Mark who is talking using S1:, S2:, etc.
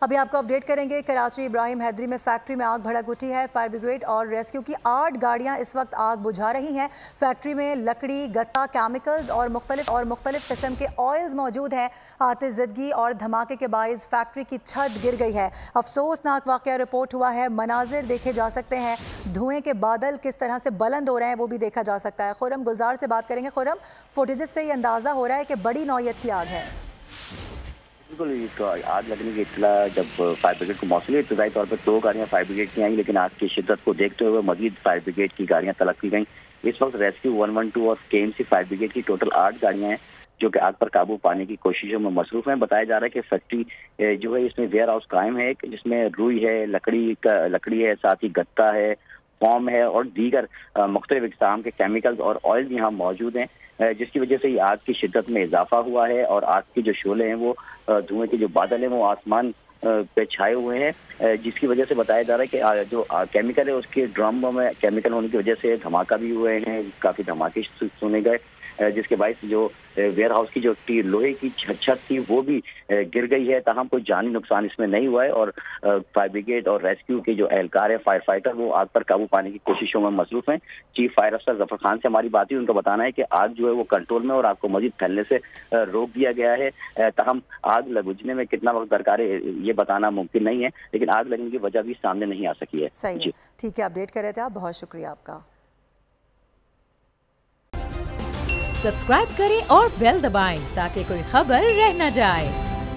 S1: अभी आपको अपडेट करेंगे। कराची इब्राहिम हैदरी में फैक्ट्री में आग भड़क उठी है। फायर ब्रिगेड और रेस्क्यू की 8 गाड़ियां इस वक्त आग बुझा रही हैं। फैक्ट्री में लकड़ी, गत्ता, केमिकल्स और मुख्तलिफ किस्म के ऑयल्स मौजूद हैं। आतिशज़दगी और धमाके के बायस फैक्ट्री की छत गिर गई है। अफसोसनाक वाक़या रिपोर्ट हुआ है। मनाजिर देखे जा सकते हैं, धुएं के बादल किस तरह से बुलंद हो रहे हैं वो भी देखा जा सकता है। खुरम गुलजार से बात करेंगे। खुरम, फुटेजेस से ये अंदाज़ा हो रहा है कि बड़ी नौयत की आग है।
S2: बिल्कुल, आग लगने की इत्तला जब फायर ब्रिगेड को मौसूल, इब्तदाई तौर पर 2 गाड़ियां फायर ब्रिगेड की आई, लेकिन आग की शिद्दत को देखते हुए मजीद फायर ब्रिगेड की गाड़ियां तलब की गई। इस वक्त रेस्क्यू 112 और केएमसी फायर ब्रिगेड की टोटल 8 गाड़ियां हैं जो कि आग पर काबू पाने की कोशिशों में मसरूफ हैं। बताया जा रहा है कि फैक्ट्री जो है इसमें वेयर हाउस कायम है, जिसमें रुई है, लकड़ी है, साथ ही गत्ता है, फॉर्म है और दीगर मुख्तलिफ इक़साम के केमिकल्स और ऑयल यहाँ मौजूद हैं, जिसकी वजह से आग की शिद्दत में इजाफा हुआ है और आग के जो शोले हैं वो धुएं के जो बादल हैं वो आसमान पे छाए हुए हैं, जिसकी वजह से बताया जा रहा है कि जो केमिकल है उसके ड्रम में केमिकल होने की वजह से धमाका भी हुए हैं, काफ़ी धमाके सुने गए, जिसके बायस जो वेयर हाउस की जो लोहे की छत थी वो भी गिर गई है। ताहम कोई जानी नुकसान इसमें नहीं हुआ है और फायर ब्रिगेड और रेस्क्यू के जो एहलकार है, फायर फाइटर, वो आग पर काबू पाने की कोशिशों में मसरूफ हैं। चीफ फायर अफसर जफर खान से हमारी बात हुई, उनका बताना है कि आग जो है वो कंट्रोल में और आग को मजीद फैलने से रोक दिया गया है। ताहम आग बुझने में कितना वक्त दरकार है ये बताना मुमकिन नहीं है, लेकिन आग लगने की वजह भी सामने नहीं आ सकी है।
S1: सही, ठीक है, अपडेट कर रहे थे आप, बहुत शुक्रिया आपका।
S3: सब्सक्राइब करें और बेल दबाएं ताकि कोई खबर रह न जाए।